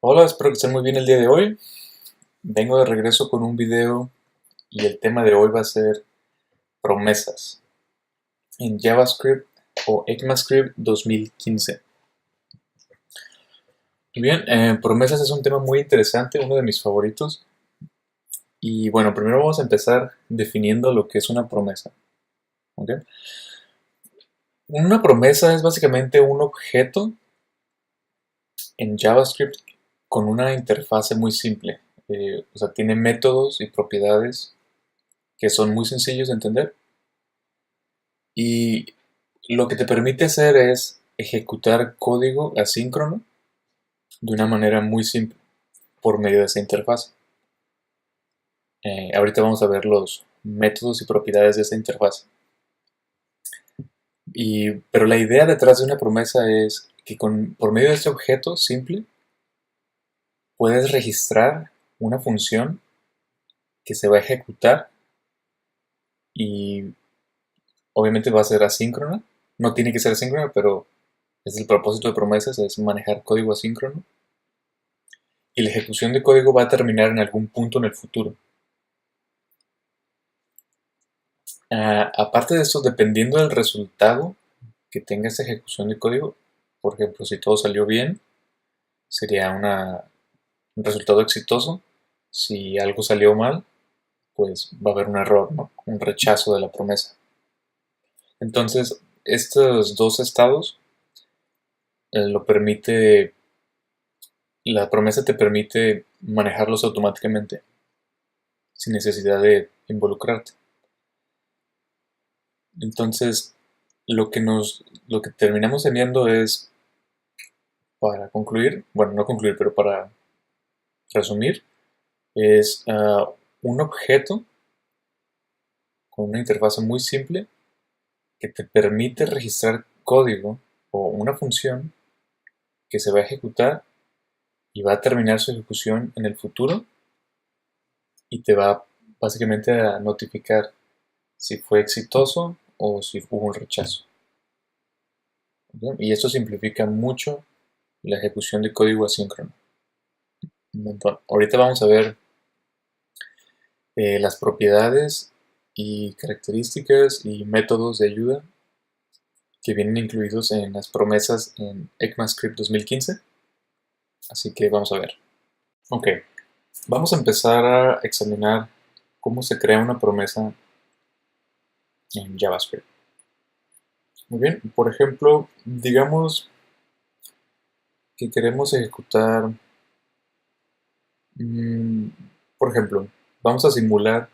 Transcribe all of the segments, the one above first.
Hola, espero que estén muy bien el día de hoy. Vengo de regreso con un video y el tema de hoy va a ser promesas en JavaScript o ECMAScript 2015. Y bien, promesas es un tema muy interesante, uno de mis favoritos. Y bueno, primero vamos a empezar definiendo lo que es una promesa. ¿Ok? Una promesa es básicamente un objeto en JavaScript con una interfase muy simple. O sea, tiene métodos y propiedades que son muy sencillos de entender. Y lo que te permite hacer es ejecutar código asíncrono de una manera muy simple por medio de esa interfaz. Ahorita vamos a ver los métodos y propiedades de esa interfaz. Pero la idea detrás de una promesa es que por medio de este objeto simple puedes registrar una función que se va a ejecutar y obviamente va a ser asíncrona. No tiene que ser asíncrona, pero es el propósito de promesas, es manejar código asíncrono. Y la ejecución de código va a terminar en algún punto en el futuro. Aparte de eso, dependiendo del resultado que tenga esta ejecución de código, por ejemplo, si todo salió bien, sería un resultado exitoso. Si algo salió mal, pues va a haber un error, ¿no? Un rechazo de la promesa. Entonces, estos dos estados lo permite, la promesa te permite manejarlos automáticamente, sin necesidad de involucrarte. Entonces, lo que terminamos teniendo es, para concluir, bueno, no concluir, pero para resumir, es un objeto con una interfaz muy simple que te permite registrar código o una función que se va a ejecutar y va a terminar su ejecución en el futuro y te va básicamente a notificar si fue exitoso o si hubo un rechazo. ¿Ok? Y esto simplifica mucho la ejecución de código asíncrono. Un montón. Ahorita vamos a ver las propiedades y características y métodos de ayuda que vienen incluidos en las promesas en ECMAScript 2015. Así que vamos a ver. Ok, vamos a empezar a examinar cómo se crea una promesa en JavaScript. Muy bien, por ejemplo, digamos que queremos ejecutar, mm, por ejemplo, vamos a simular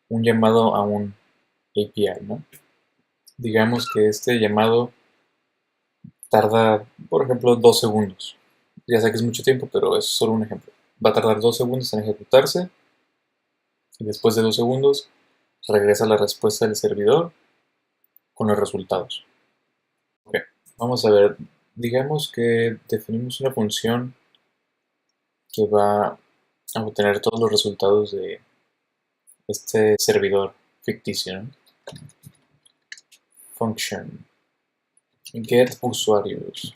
un llamado a un API, ¿no? Digamos que este llamado tarda, por ejemplo, 2 segundos. Ya sé que es mucho tiempo, pero es solo un ejemplo. Va a tardar 2 segundos en ejecutarse y después de 2 segundos regresa la respuesta del servidor con los resultados. Ok, vamos a ver. Digamos que definimos una función que va a obtener todos los resultados de este servidor ficticio, ¿no? Function get usuarios.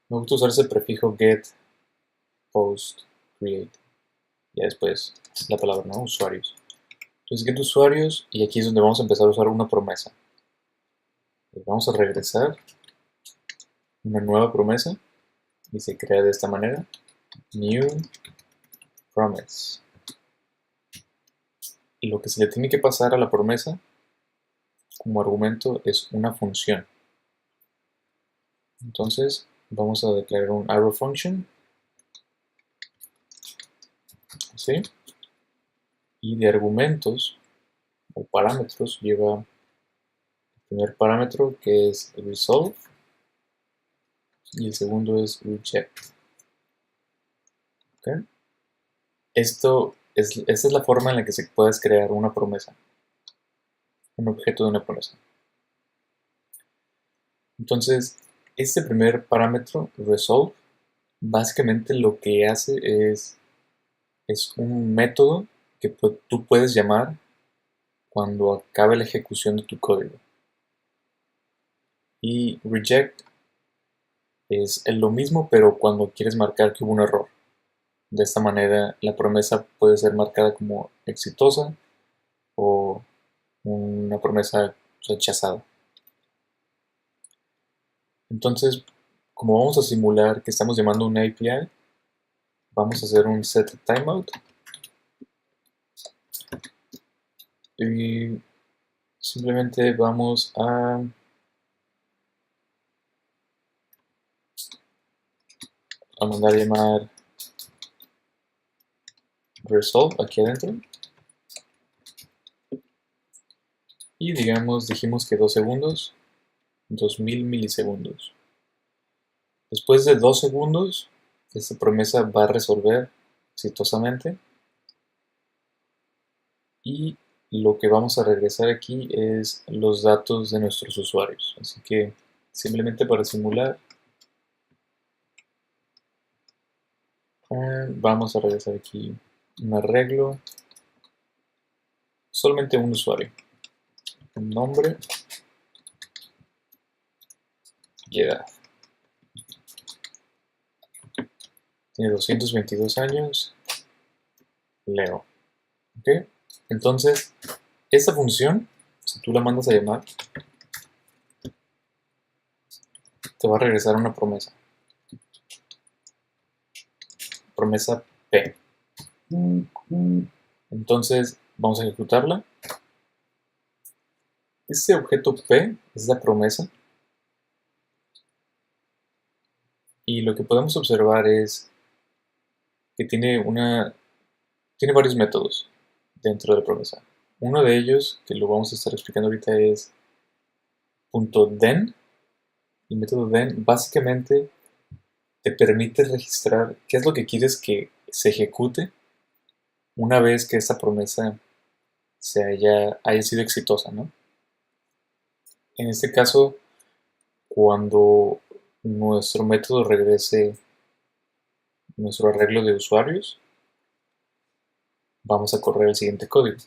Me gusta usar ese prefijo get, post, create. Ya después la palabra, ¿no? Usuarios. Entonces get usuarios y aquí es donde vamos a empezar a usar una promesa. Vamos a regresar una nueva promesa y se crea de esta manera. New promise. Y lo que se le tiene que pasar a la promesa como argumento es una función. Entonces vamos a declarar un arrow function, ¿sí? Y de argumentos o parámetros lleva el primer parámetro que es resolve y el segundo es reject. ¿Okay? Esta es la forma en la que se puede crear una promesa, un objeto de una promesa. Entonces, este primer parámetro, resolve, básicamente lo que hace es un método que tú puedes llamar cuando acabe la ejecución de tu código. Y reject es lo mismo, pero cuando quieres marcar que hubo un error. De esta manera, la promesa puede ser marcada como exitosa o una promesa rechazada. Entonces, como vamos a simular que estamos llamando una API, vamos a hacer un set timeout y simplemente vamos a mandar llamar resolve aquí adentro y dijimos que 2 segundos, 2000 milisegundos. Después de 2 segundos, esta promesa va a resolver exitosamente y lo que vamos a regresar aquí es los datos de nuestros usuarios. Así que simplemente para simular, vamos a regresar aquí un arreglo, solamente un usuario, un nombre y edad. Tiene 222 años, Leo. ¿Ok? Entonces, esta función, si tú la mandas a llamar, te va a regresar una promesa. Promesa P. Entonces, vamos a ejecutarla. Este objeto P es la promesa. Y lo que podemos observar es que tiene varios métodos dentro de la promesa. Uno de ellos, que lo vamos a estar explicando ahorita, es .then. El método then básicamente te permite registrar qué es lo que quieres que se ejecute una vez que esta promesa haya sido exitosa, ¿no? En este caso, cuando nuestro método regrese nuestro arreglo de usuarios, vamos a correr el siguiente código.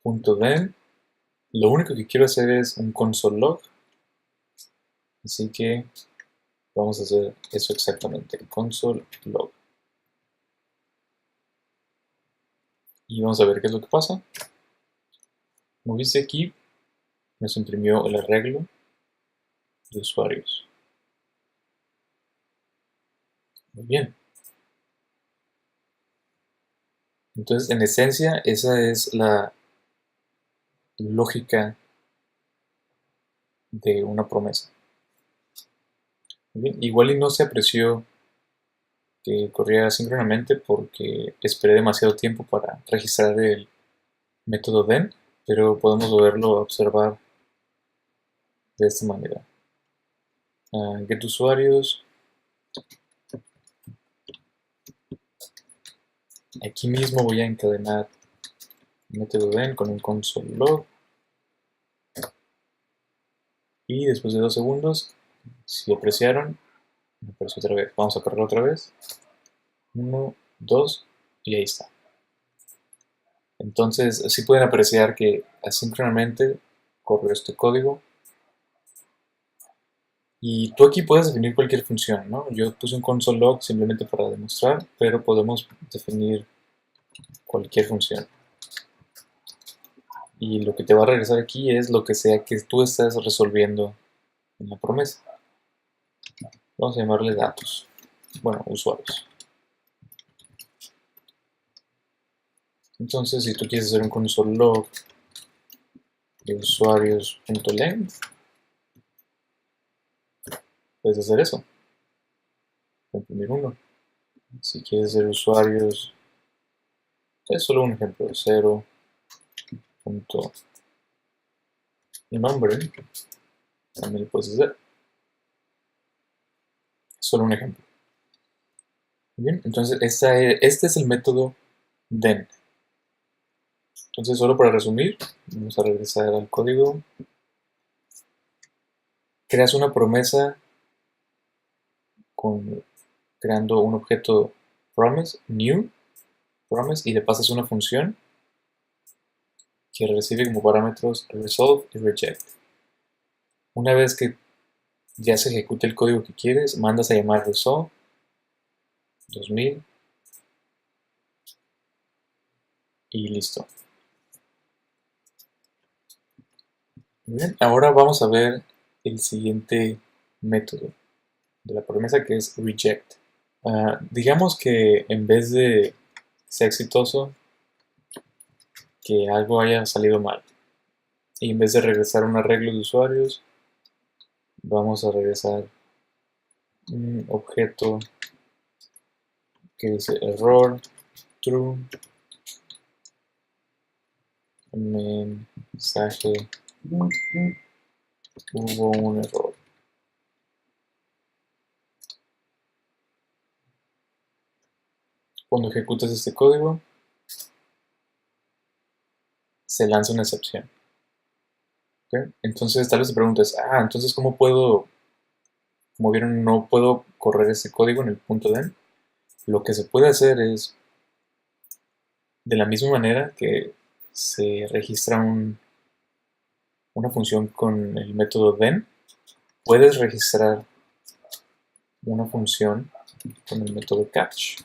.then, lo único que quiero hacer es un console log, así que vamos a hacer eso exactamente, console log. Y vamos a ver qué es lo que pasa. Como viste aquí, nos imprimió el arreglo de usuarios. Muy bien. Entonces, en esencia, esa es la lógica de una promesa. Muy bien. Igual y no se apreció que corría asíncronamente porque esperé demasiado tiempo para registrar el método then, pero podemos volverlo a observar de esta manera. Get usuarios. Aquí mismo voy a encadenar el método then con un console log. Y después de 2 segundos, si apreciaron, me apareció otra vez. Vamos a correr otra vez. 1, 2 y ahí está. Entonces, sí pueden apreciar que asíncronamente corrió este código. Y tú aquí puedes definir cualquier función, ¿no? Yo puse un console log simplemente para demostrar, pero podemos definir cualquier función. Y lo que te va a regresar aquí es lo que sea que tú estás resolviendo en la promesa. Vamos a llamarle datos. Bueno, usuarios. Entonces, si tú quieres hacer un console log de usuarios.length, puedes hacer eso. Imprimir uno. Si quieres hacer usuarios, es solo un ejemplo, 0. Nombre, también lo puedes hacer. Solo un ejemplo. Bien, entonces este es el método then. Entonces, solo para resumir, vamos a regresar al código. Creas una promesa creando un objeto promise, new, promise, y le pasas una función que recibe como parámetros resolve y reject. Una vez que ya se ejecuta el código que quieres, mandas a llamar resolve 2000 y listo. Bien, ahora vamos a ver el siguiente método de la promesa, que es reject. Digamos que en vez de ser exitoso, que algo haya salido mal, y en vez de regresar un arreglo de usuarios, vamos a regresar un objeto que dice error true, mensaje hubo un error. Cuando ejecutas este código, se lanza una excepción. ¿Okay? Entonces tal vez te preguntes, entonces ¿cómo puedo, como vieron, no puedo correr ese código en el punto .den? Lo que se puede hacer es, de la misma manera que se registra una función con el método den, puedes registrar una función con el método catch.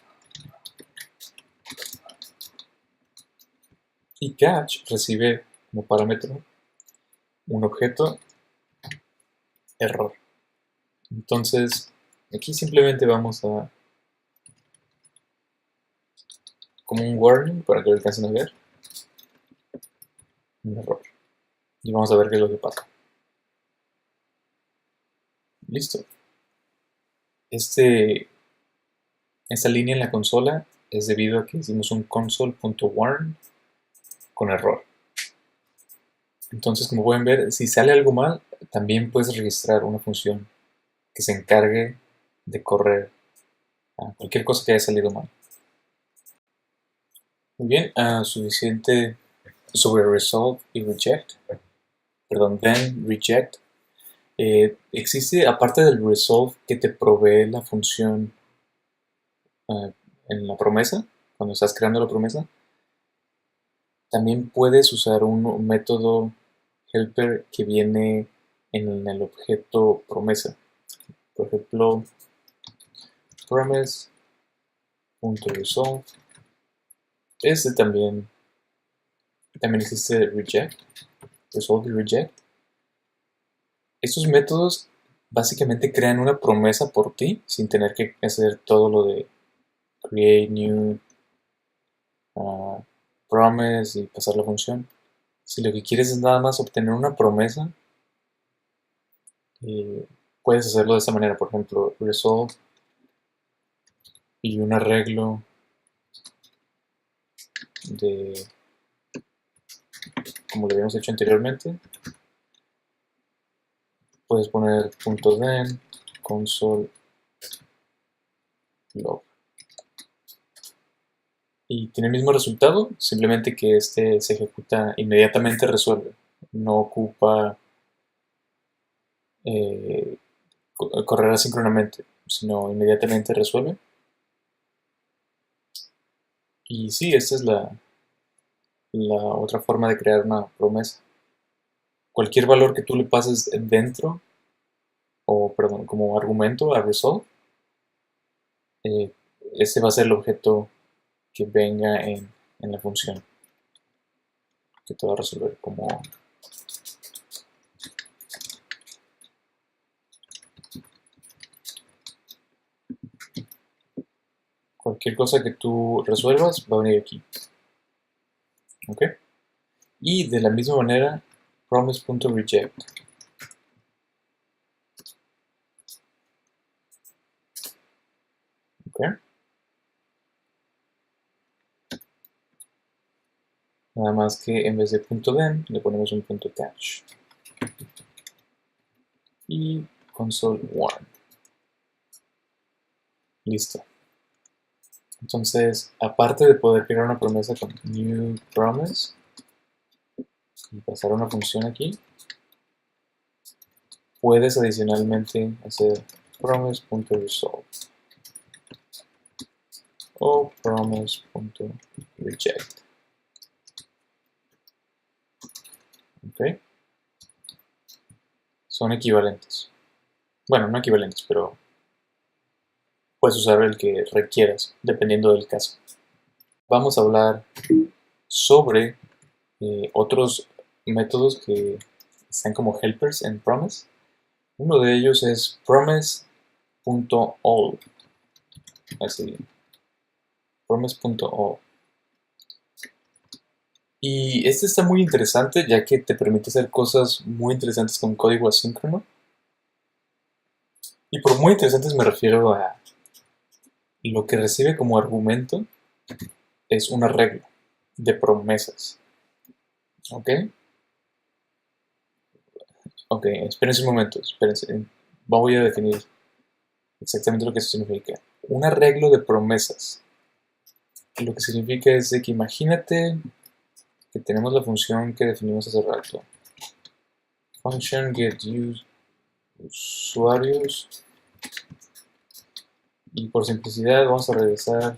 Y catch recibe como parámetro un objeto error. Entonces, aquí simplemente vamos a, como un warning para que lo alcancen a ver, un error. Y vamos a ver qué es lo que pasa. Listo. Esta línea en la consola es debido a que hicimos un console.warn con error. Entonces, como pueden ver, si sale algo mal, también puedes registrar una función que se encargue de correr a cualquier cosa que haya salido mal. Muy bien, suficiente sobre resolve y reject. Perdón, then, reject. Existe, aparte del resolve, que te provee la función en la promesa, cuando estás creando la promesa, también puedes usar un método helper que viene en el objeto promesa. Por ejemplo, promise.resolve. Este también existe reject, resolve y reject. Estos métodos básicamente crean una promesa por ti sin tener que hacer todo lo de create new promise y pasar la función. Si lo que quieres es nada más obtener una promesa, puedes hacerlo de esta manera. Por ejemplo, resolve y un arreglo de, como lo habíamos hecho anteriormente, puedes poner .den console log y tiene el mismo resultado, simplemente que este se ejecuta inmediatamente, resuelve, no ocupa correr asíncronamente, sino inmediatamente resuelve. Y sí, esta es la otra forma de crear una promesa. Cualquier valor que tú le pases dentro, o perdón, como argumento a resolve, ese va a ser el objeto que venga en la función que te va a resolver. Como cualquier cosa que tú resuelvas va a venir aquí. ¿Ok? Y de la misma manera, promise.reject. ¿Ok? Nada más que en vez de .den le ponemos un .catch. Y console1. Listo. Entonces, aparte de poder crear una promesa con new promise y pasar una función aquí, puedes adicionalmente hacer promise.resolve o promise.reject. ¿Ok? Son equivalentes. Bueno, no equivalentes, pero puedes usar el que requieras, dependiendo del caso. Vamos a hablar sobre otros métodos que están como helpers en Promise. Uno de ellos es promise.all. Así, promise.all. Y este está muy interesante ya que te permite hacer cosas muy interesantes con código asíncrono. Y por muy interesantes me refiero a lo que recibe como argumento es una regla de promesas. ¿Ok? Ok, espérense un momento, espérense. Voy a definir exactamente lo que eso significa. Un arreglo de promesas. Lo que significa es de que imagínate que tenemos la función que definimos hace rato. Function get usuarios. Y por simplicidad vamos a regresar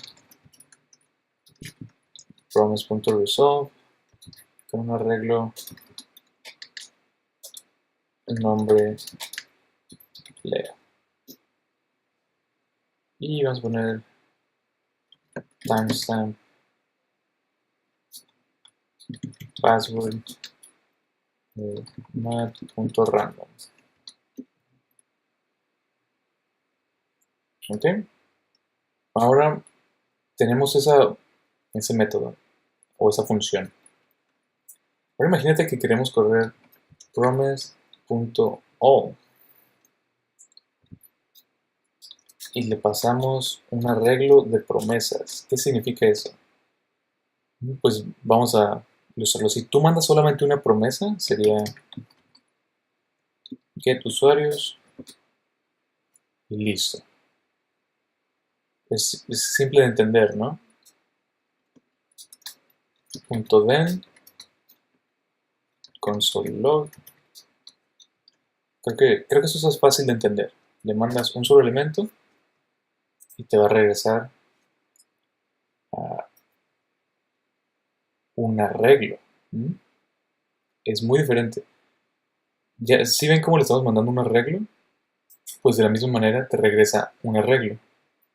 promise.resolve con un arreglo nombre Leo. Y vamos a poner timestamp password mat.random. ¿Ok? Ahora tenemos ese método o esa función. Ahora imagínate que queremos correr promise.all y le pasamos un arreglo de promesas. ¿Qué significa eso? Pues vamos a ilustrarlo. Si tú mandas solamente una promesa, sería get usuarios y listo. Es simple de entender, ¿no? .then console log. Creo que eso es fácil de entender. Le mandas un sobreelemento y te va a regresar a un arreglo. Es muy diferente. Ya, si ven cómo le estamos mandando un arreglo, pues de la misma manera te regresa un arreglo.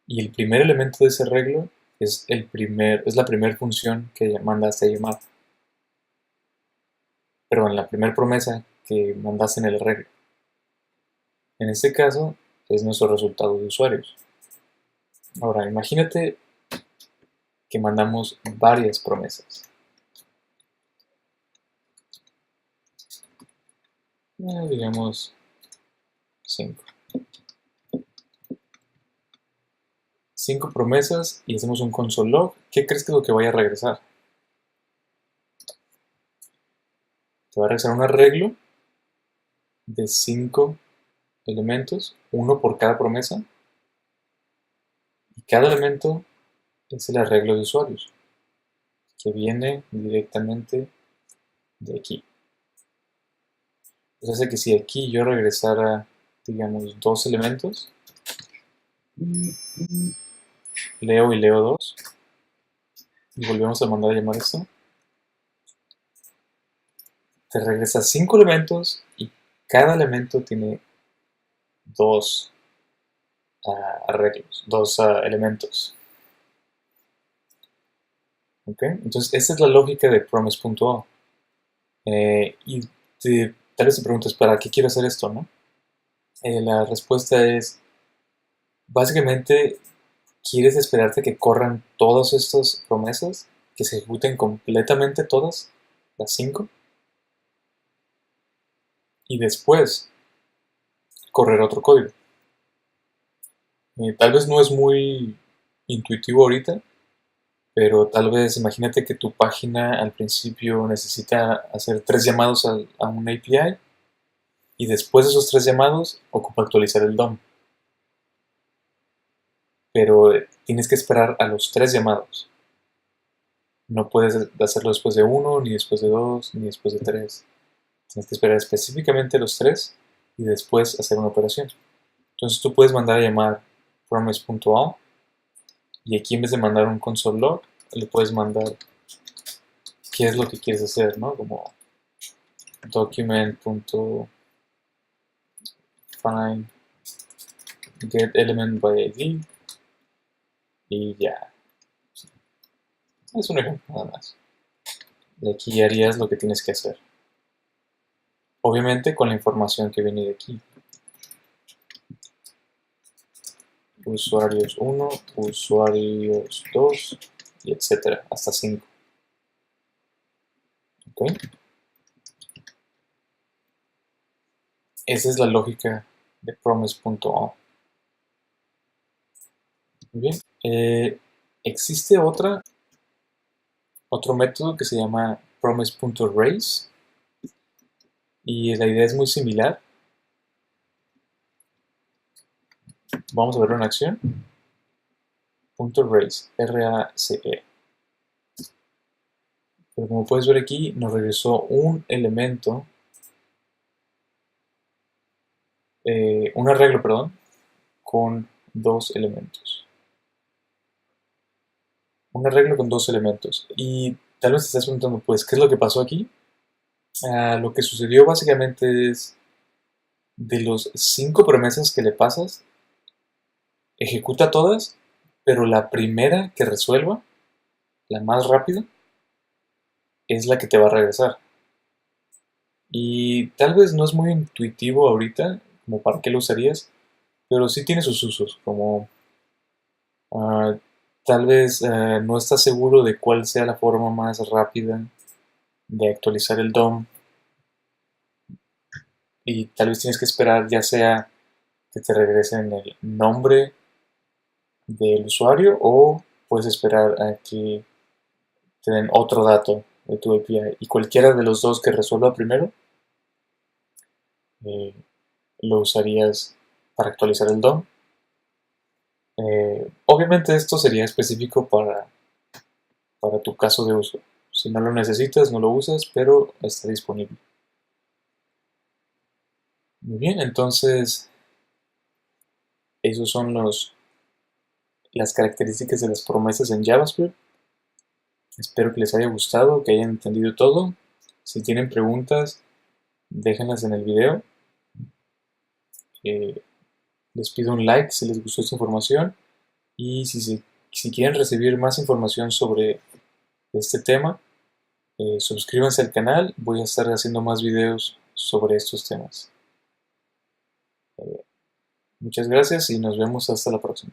Y el primer elemento de ese arreglo es la primera función que mandaste a llamar. Perdón, la primera promesa que mandaste en el arreglo. En este caso, es nuestro resultado de usuarios. Ahora, imagínate que mandamos varias promesas. Digamos 5. 5 promesas y hacemos un console log. ¿Qué crees que es lo que vaya a regresar? Te va a regresar un arreglo de 5 elementos, uno por cada promesa, y cada elemento es el arreglo de usuarios, que viene directamente de aquí. Eso hace que si aquí yo regresara, digamos, 2 elementos, Leo y Leo 2, y volvemos a mandar a llamar esto, te regresa 5 elementos y cada elemento tiene 2 arreglos, 2 elementos. ¿Ok? Entonces, esta es la lógica de promise.all. Y tal vez te preguntes, ¿para qué quiero hacer esto, no? La respuesta es, básicamente, quieres esperarte que corran todas estas promesas, que se ejecuten completamente todas, las 5, y después correr otro código. Tal vez no es muy intuitivo ahorita, pero tal vez imagínate que tu página al principio necesita hacer 3 llamados a un API y después de esos 3 llamados ocupa actualizar el DOM. Pero tienes que esperar a los 3 llamados. No puedes hacerlo después de 1, ni después de 2, ni después de 3. Tienes que esperar específicamente los 3 y después hacer una operación. Entonces tú puedes mandar a llamar promise.all y aquí en vez de mandar un console log, le puedes mandar qué es lo que quieres hacer, ¿no? Como document.find get element by ID y ya. Es un ejemplo nada más. De aquí ya harías lo que tienes que hacer. Obviamente con la información que viene de aquí. Usuarios 1, usuarios 2 y etcétera, hasta 5. ¿Ok? Esa es la lógica de promise.on. Muy bien. Existe otro método que se llama promise.raise y la idea es muy similar. Vamos a verlo en acción. .raise, R-A-C-E. Pero como puedes ver aquí, nos regresó un elemento, un arreglo, perdón, con dos elementos. Un arreglo con dos elementos. Y tal vez te estás preguntando, pues, ¿qué es lo que pasó aquí? Lo que sucedió básicamente es, de los 5 promesas que le pasas, ejecuta todas, pero la primera que resuelva, la más rápida, es la que te va a regresar. Y tal vez no es muy intuitivo ahorita, como para qué lo usarías, pero sí tiene sus usos, como uh, tal vez no estás seguro de cuál sea la forma más rápida de actualizar el DOM y tal vez tienes que esperar ya sea que te regresen el nombre del usuario o puedes esperar a que te den otro dato de tu API y cualquiera de los dos que resuelva primero eh, lo usarías para actualizar el DOM. Obviamente esto sería específico para tu caso de uso. Si no lo necesitas, no lo usas, pero está disponible. Muy bien, entonces esos son las características de las promesas en JavaScript. Espero que les haya gustado, que hayan entendido todo. Si tienen preguntas, déjenlas en el video. Les pido un like si les gustó esta información. Y si quieren recibir más información sobre este tema, suscríbanse al canal. Voy a estar haciendo más videos sobre estos temas. Muchas gracias y nos vemos hasta la próxima.